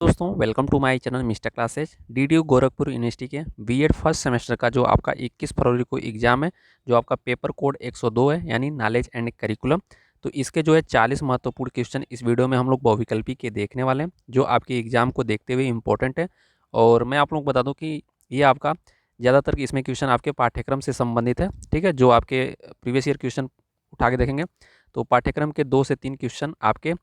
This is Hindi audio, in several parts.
दोस्तों welcome to my channel mister classes. DDU Gorakhpur university के बीएड फर्स्ट सेमेस्टर का जो आपका 21 फरवरी को एग्जाम है, जो आपका पेपर कोड 102 है यानी नॉलेज एंड करिकुलम। तो इसके जो है 40 महत्वपूर्ण क्वेश्चन इस वीडियो में हम लोग बहुविकल्पी के देखने वाले हैं, जो आपके एग्जाम को देखते हुए इंपॉर्टेंट है। और मैं आप लोग बता दूं कि ये आपका ज़्यादातर इसमें क्वेश्चन आपके पाठ्यक्रम से संबंधित है। ठीक है, जो आपके प्रीवियस ईयर क्वेश्चन उठा के देखेंगे तो पाठ्यक्रम के 2 से 3 क्वेश्चन आपके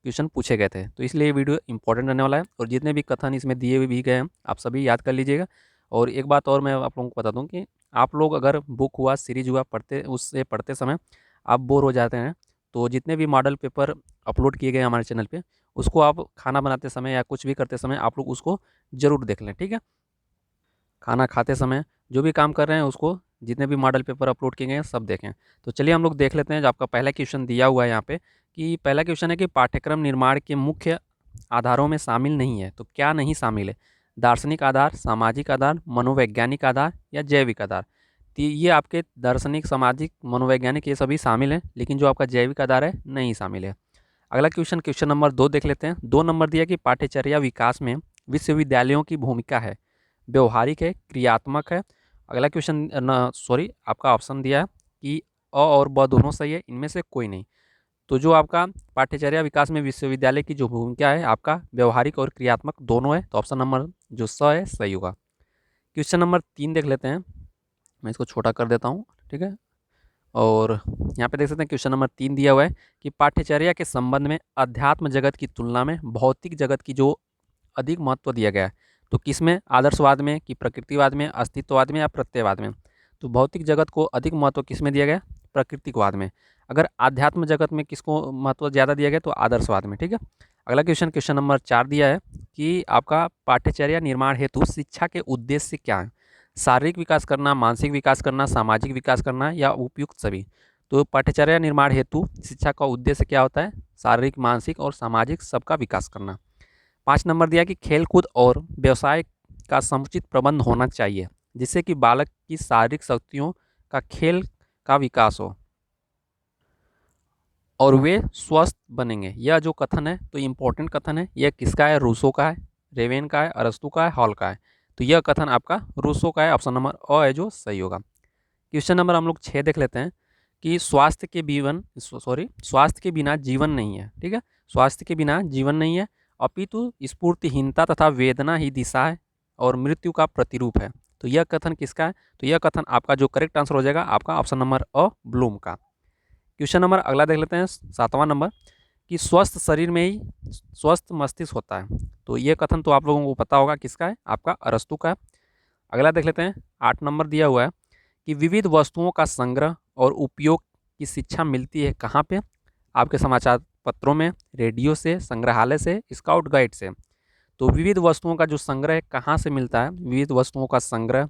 क्वेश्चन पूछे गए थे, तो इसलिए ये वीडियो इंपॉर्टेंट रहने वाला है। और जितने भी कथन इसमें दिए हुए भी गए हैं आप सभी याद कर लीजिएगा। और एक बात और मैं आप लोगों को बता दूं कि आप लोग अगर बुक हुआ सीरीज हुआ पढ़ते उससे पढ़ते समय आप बोर हो जाते हैं, तो जितने भी मॉडल पेपर अपलोड किए गए हमारे चैनल पे उसको आप खाना बनाते समय या कुछ भी करते समय आप लोग उसको ज़रूर देख लें। ठीक है, खाना खाते समय जो भी काम कर रहे हैं उसको जितने भी मॉडल पेपर अपलोड किए गए हैं सब देखें। तो चलिए हम लोग देख लेते हैं। जो आपका पहला क्वेश्चन दिया हुआ है यहाँ पे कि पहला क्वेश्चन है कि पाठ्यक्रम निर्माण के मुख्य आधारों में शामिल नहीं है, तो क्या नहीं शामिल है? दार्शनिक आधार, सामाजिक आधार, मनोवैज्ञानिक आधार या जैविक आधार। तो ये आपके दार्शनिक, सामाजिक, मनोवैज्ञानिक ये सभी शामिल हैं, लेकिन जो आपका जैविक आधार है नहीं शामिल है। अगला क्वेश्चन, क्वेश्चन नंबर 2 देख लेते हैं। 2 नंबर दिया कि पाठ्यचर्या विकास में विश्वविद्यालयों की भूमिका है, व्यवहारिक है, क्रियात्मक है। अगला क्वेश्चन सॉरी आपका ऑप्शन दिया है कि अ और ब दोनों सही है, इनमें से कोई नहीं। तो जो आपका पाठ्यचर्या विकास में विश्वविद्यालय की जो भूमिका है आपका व्यवहारिक और क्रियात्मक दोनों है, तो ऑप्शन नंबर जो स है सही होगा। क्वेश्चन नंबर 3 देख लेते हैं। मैं इसको छोटा कर देता हूँ। ठीक है, और यहाँ पे देख सकते हैं क्वेश्चन नंबर 3 दिया हुआ है कि पाठ्यचर्या के संबंध में अध्यात्म जगत की तुलना में भौतिक जगत की जो अधिक महत्व दिया गया है, तो किसमें? आदर्शवाद में कि प्रकृतिवाद में, अस्तित्ववाद में या प्रत्ययवाद में? तो भौतिक जगत को अधिक महत्व किसमें दिया गया? प्रकृतिकवाद में। अगर आध्यात्म जगत में किसको महत्व ज़्यादा दिया गया तो आदर्शवाद में। ठीक है, अगला क्वेश्चन, क्वेश्चन नंबर 4 दिया है कि आपका पाठ्यचर्या निर्माण हेतु शिक्षा के उद्देश्य क्या है? शारीरिक विकास करना, मानसिक विकास करना, सामाजिक विकास करना या उपयुक्त सभी? तो पाठ्यचर्या निर्माण हेतु शिक्षा का उद्देश्य क्या होता है? शारीरिक, मानसिक और सामाजिक सबका विकास करना। 5 नंबर दिया कि खेलकूद और व्यवसाय का समुचित प्रबंध होना चाहिए, जिससे कि बालक की शारीरिक शक्तियों का खेल का विकास हो और वे स्वस्थ बनेंगे। यह जो कथन है तो इम्पोर्टेंट कथन है। यह किसका है? रूसो का है, रेवेन का है, अरस्तु का है, हॉल का है। तो यह कथन आपका रूसो का है, ऑप्शन नंबर अ है जो सही होगा। क्वेश्चन नंबर हम लोग 6 देख लेते हैं कि स्वास्थ्य के बिना जीवन नहीं है। ठीक है, स्वास्थ्य के बिना जीवन नहीं है, अपितु स्फूर्तिहीनता तथा वेदना ही दिशा है और मृत्यु का प्रतिरूप है। तो यह कथन किसका है? तो यह कथन आपका जो करेक्ट आंसर हो जाएगा आपका ऑप्शन नंबर अ, ब्लूम का। क्वेश्चन नंबर अगला देख लेते हैं, 7वां नंबर कि स्वस्थ शरीर में ही स्वस्थ मस्तिष्क होता है। तो ये कथन तो आप लोगों को पता होगा किसका है? आपका अरस्तु का है। अगला देख लेते हैं, 8 नंबर दिया हुआ है कि विविध वस्तुओं का संग्रह और उपयोग की शिक्षा मिलती है कहाँ पे? आपके समाचार पत्रों में, रेडियो से, संग्रहालय से, स्काउट गाइड से। तो विविध वस्तुओं का जो संग्रह कहाँ से मिलता है? विविध वस्तुओं का संग्रह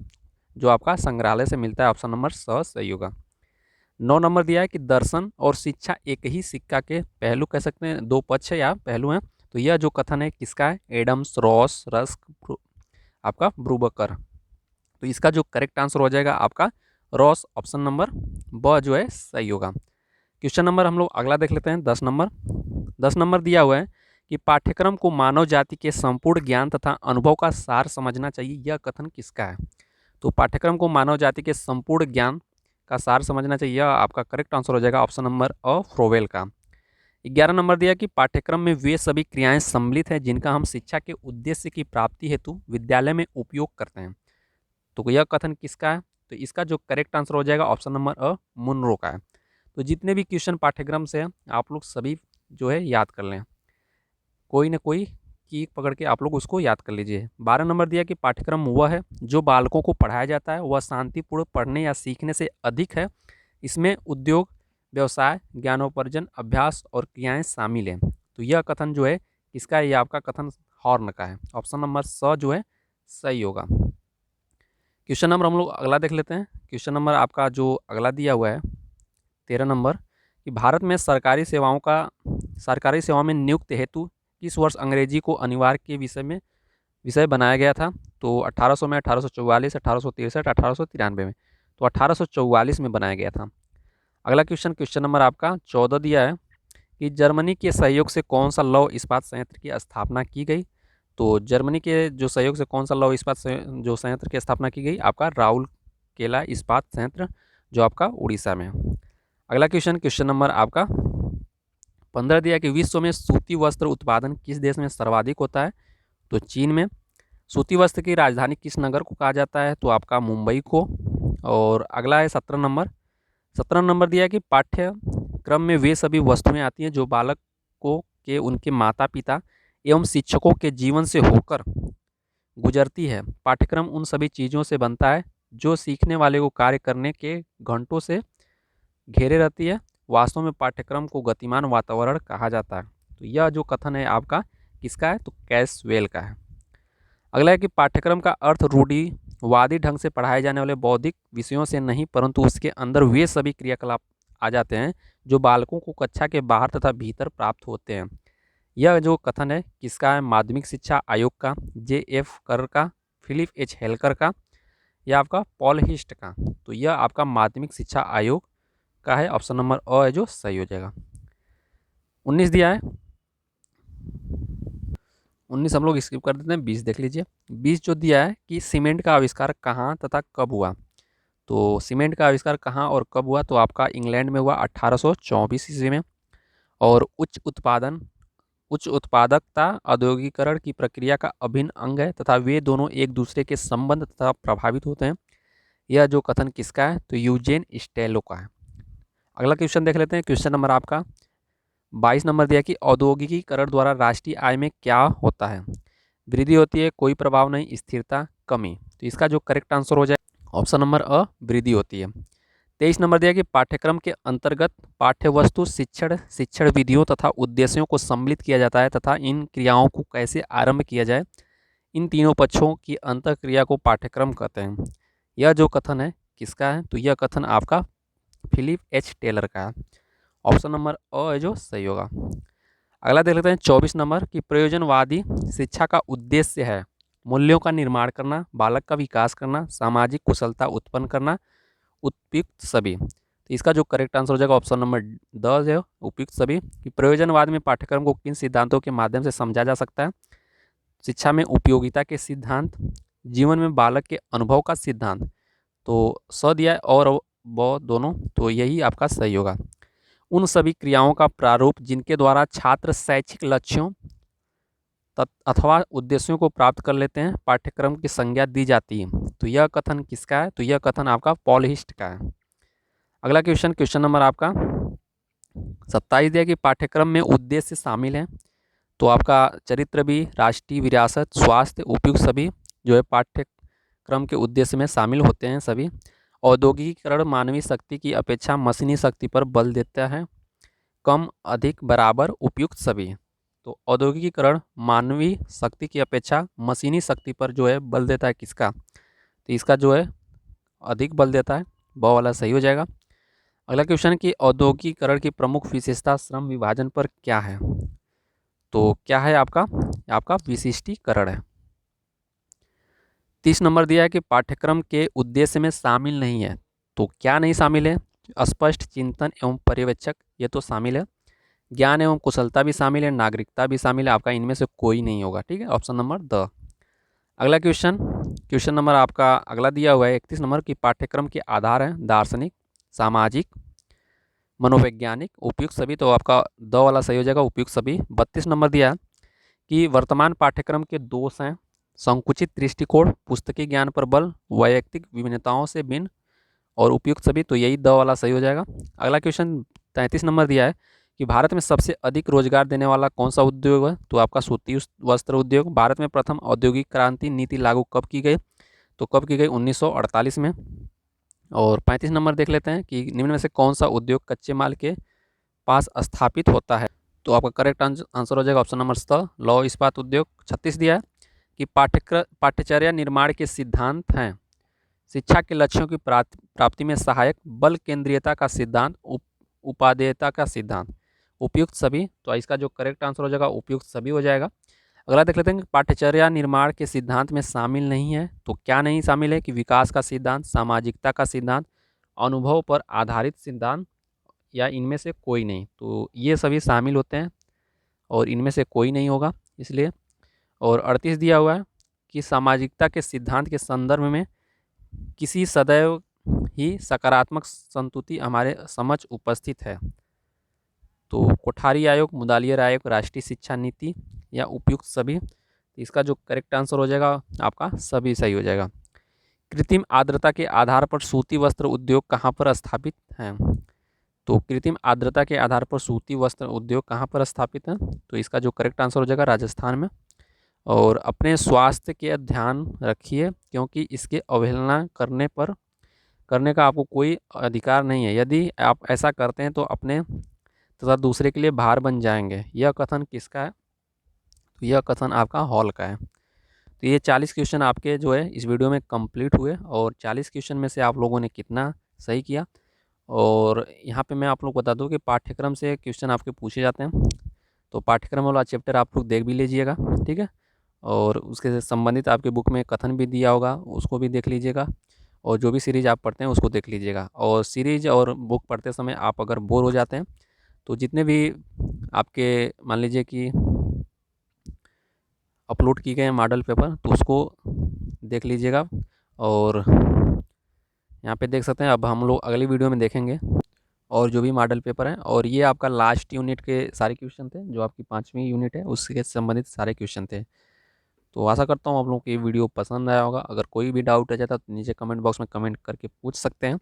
जो आपका संग्रहालय से मिलता है, ऑप्शन नंबर स सही होगा। 9 नंबर दिया है कि दर्शन और शिक्षा एक ही सिक्का के पहलू कह सकते हैं, दो पक्ष है या पहलू हैं। तो यह जो कथन है किसका है? एडम्स, रॉस, रस्क, आपका ब्रूबकर। तो इसका जो करेक्ट आंसर हो जाएगा आपका रॉस, ऑप्शन नंबर ब जो है सही होगा। क्वेश्चन नंबर हम लोग अगला देख लेते हैं, 10 नंबर। 10 नंबर दिया हुआ है कि पाठ्यक्रम को मानव जाति के संपूर्ण ज्ञान तथा अनुभव का सार समझना चाहिए। यह कथन किसका है? तो पाठ्यक्रम को मानव जाति के संपूर्ण ज्ञान का सार समझना चाहिए, यह आपका करेक्ट आंसर हो जाएगा ऑप्शन नंबर अ, फ्रोवेल का। 11 नंबर दिया कि पाठ्यक्रम में वे सभी क्रियाएं सम्मिलित हैं जिनका हम शिक्षा के उद्देश्य की प्राप्ति हेतु विद्यालय में उपयोग करते हैं। तो यह कथन किसका है? तो इसका जो करेक्ट आंसर हो जाएगा ऑप्शन नंबर अ, मुनरो का है। तो जितने भी क्वेश्चन पाठ्यक्रम से हैं आप लोग सभी जो है याद कर लें, कोई ना कोई की पकड़ के आप लोग उसको याद कर लीजिए। 12 नंबर दिया कि पाठ्यक्रम वह है जो बालकों को पढ़ाया जाता है वह शांतिपूर्ण पढ़ने या सीखने से अधिक है। इसमें उद्योग, व्यवसाय, ज्ञानोपार्जन, अभ्यास और क्रियाएं शामिल हैं। तो यह कथन जो है किसका है? ये आपका कथन हॉर्न का है, ऑप्शन नंबर स जो है सही होगा। क्वेश्चन नंबर हम लोग अगला देख लेते हैं। क्वेश्चन नंबर आपका जो अगला दिया हुआ है 13 नंबर कि भारत में सरकारी सेवाओं में नियुक्त हेतु किस वर्ष अंग्रेजी को अनिवार्य के विषय बनाया गया था? तो 1800 में, 1844, 1863, 1893 में। तो 1844 में बनाया गया था। अगला क्वेश्चन, क्वेश्चन नंबर आपका 14 दिया है कि जर्मनी के सहयोग से कौन सा लौह इस्पात संयंत्र की स्थापना की गई? तो जर्मनी के जो सहयोग से कौन सा लौह इस्पात जो संयंत्र की स्थापना की गई? आपका राउरकेला इस्पात संयंत्र जो आपका उड़ीसा में है। अगला क्वेश्चन नंबर आपका 15 दिया कि विश्व में सूती वस्त्र उत्पादन किस देश में सर्वाधिक होता है? तो चीन में। सूती वस्त्र की राजधानी किस नगर को कहा जाता है? तो आपका मुंबई को। और अगला है 17 नंबर दिया कि पाठ्यक्रम में वे सभी वस्तुएं आती हैं जो बालकों के उनके माता पिता एवं शिक्षकों के जीवन से होकर गुजरती है। पाठ्यक्रम उन सभी चीज़ों से बनता है जो सीखने वाले को कार्य करने के घंटों से घेरे रहती है। वास्तव में पाठ्यक्रम को गतिमान वातावरण कहा जाता है। तो यह जो कथन है आपका किसका है? तो कैसवेल का है। अगला है कि पाठ्यक्रम का अर्थ रूढ़िवादी ढंग से पढ़ाए जाने वाले बौद्धिक विषयों से नहीं, परंतु उसके अंदर वे सभी क्रियाकलाप आ जाते हैं जो बालकों को कक्षा के बाहर तथा भीतर प्राप्त होते हैं। यह जो कथन है किसका है? माध्यमिक शिक्षा आयोग का, J.F. कर का, फिलिप H. हेल्कर का, या आपका पॉल हिस्ट का। तो यह आपका माध्यमिक शिक्षा आयोग का है। ऑप्शन नंबर अ है जो सही हो जाएगा। 19 दिया है, 19 हम लोग स्किप कर देते हैं, 20 देख लीजिए। 20 जो दिया है कि सीमेंट का आविष्कार कहाँ तथा कब हुआ? तो सीमेंट का आविष्कार कहाँ और कब हुआ? तो आपका इंग्लैंड में हुआ 1824 ईस्वी में। और उच्च उत्पादकता औद्योगिकरण की प्रक्रिया का अभिन्न अंग है तथा वे दोनों एक दूसरे के संबंध तथा प्रभावित होते हैं। यह जो कथन किसका है? तो यूजेन स्टेलो का है। अगला क्वेश्चन देख लेते हैं। क्वेश्चन नंबर आपका 22 नंबर दिया कि औद्योगिकीकरण द्वारा राष्ट्रीय आय में क्या होता है? वृद्धि होती है, कोई प्रभाव नहीं, स्थिरता, कमी। तो इसका जो करेक्ट आंसर हो जाए ऑप्शन नंबर अ, वृद्धि होती है। 23 नंबर दिया कि पाठ्यक्रम के अंतर्गत पाठ्यवस्तु शिक्षण विधियों तथा उद्देश्यों को सम्मिलित किया जाता है तथा इन क्रियाओं को कैसे आरंभ किया जाए, इन तीनों पक्षों की अंतःक्रिया को पाठ्यक्रम कहते हैं। यह जो कथन है किसका है? तो यह कथन आपका फिलिप एच टेलर का है। ऑप्शन नंबर अ है जो सही होगा। अगला देख लेते हैं 24 नंबर की प्रयोजनवादी शिक्षा का उद्देश्य है मूल्यों का निर्माण करना, बालक का विकास करना, सामाजिक कुशलता उत्पन्न करना, उपयुक्त सभी। तो इसका जो करेक्ट आंसर हो जाएगा ऑप्शन नंबर 10 है, उपयुक्त सभी। कि प्रयोजनवाद में पाठ्यक्रम को किन सिद्धांतों के माध्यम से समझा जा सकता है? शिक्षा में उपयोगिता के सिद्धांत, जीवन में बालक के अनुभव का सिद्धांत। तो स दिया है और ब दोनों, तो यही आपका सही होगा। उन सभी क्रियाओं का प्रारूप जिनके द्वारा छात्र शैक्षिक लक्ष्यों अथवा उद्देश्यों को प्राप्त कर लेते हैं, पाठ्यक्रम की संज्ञा दी जाती है। तो यह कथन किसका है? तो यह कथन आपका पॉल हिस्ट का है। अगला क्वेश्चन नंबर आपका 27 दिया कि पाठ्यक्रम में उद्देश्य शामिल हैं। तो आपका चरित्र भी, राष्ट्रीय विरासत, स्वास्थ्य, उपयुक्त सभी जो है पाठ्यक्रम के उद्देश्य में शामिल होते हैं सभी। औद्योगिकीकरण मानवीय शक्ति की अपेक्षा मशीनी शक्ति पर बल देता है, कम अधिक बराबर उपयुक्त सभी। तो औद्योगिकीकरण मानवीय शक्ति की अपेक्षा मशीनी शक्ति पर जो है बल देता है किसका? तो इसका जो है अधिक बल देता है, ब वाला सही हो जाएगा। अगला क्वेश्चन कि औद्योगिकीकरण की प्रमुख विशेषता श्रम विभाजन पर क्या है? तो क्या है आपका विशिष्टीकरण है। 30 नंबर दिया है कि पाठ्यक्रम के उद्देश्य में शामिल नहीं है। तो क्या नहीं शामिल है? स्पष्ट चिंतन एवं पर्यवेक्षक ये तो शामिल है, ज्ञान एवं कुशलता भी शामिल है, नागरिकता भी शामिल है। आपका इनमें से कोई नहीं होगा, ठीक है, ऑप्शन नंबर द। अगला क्वेश्चन नंबर आपका अगला दिया हुआ है 31 नंबर की पाठ्यक्रम के आधार है दार्शनिक, सामाजिक, मनोवैज्ञानिक, उपयुक्त सभी। तो आपका द वाला सही हो जाएगा, उपयुक्त सभी। 32 नंबर दिया है कि वर्तमान पाठ्यक्रम के दोष हैं संकुचित दृष्टिकोण, पुस्तकीय ज्ञान पर बल, वैयक्तिक विभिन्नताओं से भिन्न और उपयुक्त सभी। तो यही द वाला सही हो जाएगा। अगला क्वेश्चन 33 नंबर दिया है कि भारत में सबसे अधिक रोजगार देने वाला कौन सा उद्योग है? तो आपका सूती वस्त्र उद्योग। भारत में प्रथम औद्योगिक क्रांति नीति लागू कब की गई? तो कब की गई? 1948 में। और 35 नंबर देख लेते हैं कि निम्न में से कौन सा उद्योग कच्चे माल के पास स्थापित होता है? तो आपका करेक्ट आंसर हो जाएगा ऑप्शन नंबर स, लौह इस्पात उद्योग। 36 दिया है कि पाठ्यचर्या निर्माण के सिद्धांत हैं शिक्षा के लक्ष्यों की प्राप्ति में सहायक, बल केंद्रीयता का सिद्धांत, उपादेयता का सिद्धांत, उपयुक्त सभी। तो इसका जो करेक्ट आंसर हो जाएगा उपयुक्त सभी हो जाएगा। अगला देख लेते हैं कि पाठ्यचर्या निर्माण के सिद्धांत में शामिल नहीं है। तो क्या नहीं शामिल है? कि विकास का सिद्धांत, सामाजिकता का सिद्धांत, अनुभव पर आधारित सिद्धांत, या इनमें से कोई नहीं। तो ये सभी शामिल होते हैं और इनमें से कोई नहीं होगा इसलिए। और 38 दिया हुआ है कि सामाजिकता के सिद्धांत के संदर्भ में किसी सदैव ही सकारात्मक संतुति हमारे समक्ष उपस्थित है। तो कोठारी आयोग, मुदालियर आयोग, राष्ट्रीय शिक्षा नीति या उपयुक्त सभी। तो इसका जो करेक्ट आंसर हो जाएगा आपका सभी सही हो जाएगा। कृत्रिम आर्द्रता के आधार पर सूती वस्त्र उद्योग कहाँ पर स्थापित है? तो कृत्रिम आर्द्रता के आधार पर सूती वस्त्र उद्योग कहाँ पर स्थापित है? तो इसका जो करेक्ट आंसर हो जाएगा राजस्थान में। और अपने स्वास्थ्य के ध्यान रखिए क्योंकि इसके अवहेलना करने का आपको कोई अधिकार नहीं है। यदि आप ऐसा करते हैं तो अपने तथा दूसरे के लिए भार बन जाएंगे। यह कथन किसका है? तो यह कथन आपका हॉल का है। तो ये 40 क्वेश्चन आपके जो है इस वीडियो में कंप्लीट हुए और 40 क्वेश्चन में से आप लोगों ने कितना सही किया। और यहाँ पे मैं आप लोग बता दूँ कि पाठ्यक्रम से क्वेश्चन आपके पूछे जाते हैं, तो पाठ्यक्रम वाला चैप्टर आप लोग देख भी लीजिएगा, ठीक है। और उसके संबंधित आपके बुक में कथन भी दिया होगा, उसको भी देख लीजिएगा। और जो भी सीरीज़ आप पढ़ते हैं उसको देख लीजिएगा। और सीरीज़ और बुक पढ़ते समय आप अगर बोर हो जाते हैं तो जितने भी आपके मान लीजिए कि अपलोड किए गए हैं मॉडल पेपर, तो उसको देख लीजिएगा। और यहाँ पे देख सकते हैं, अब हम लोग अगली वीडियो में देखेंगे और जो भी मॉडल पेपर है। और ये आपका लास्ट यूनिट के सारे क्वेश्चन थे, जो आपकी 5वीं यूनिट है उसके संबंधित सारे क्वेश्चन थे। तो आशा करता हूँ आप लोगों को ये वीडियो पसंद आया होगा। अगर कोई भी डाउट रह जाता तो नीचे कमेंट बॉक्स में कमेंट करके पूछ सकते हैं।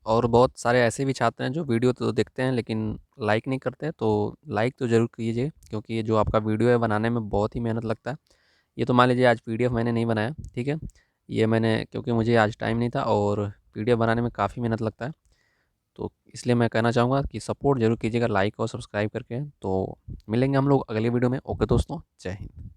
और बहुत सारे ऐसे भी छात्र हैं जो वीडियो तो देखते हैं लेकिन लाइक नहीं करते, तो लाइक तो ज़रूर कीजिए क्योंकि ये जो आपका वीडियो है बनाने में बहुत ही मेहनत लगता है। ये तो मान लीजिए आज पीडीएफ मैंने नहीं बनाया, ठीक है। ये मैंने क्योंकि मुझे आज टाइम नहीं था और पीडीएफ बनाने में काफ़ी मेहनत लगता है, तो इसलिए मैं कहना चाहूँगा कि सपोर्ट ज़रूर कीजिएगा लाइक और सब्सक्राइब करके। तो मिलेंगे हम लोग अगले वीडियो में। ओके दोस्तों, जय हिंद।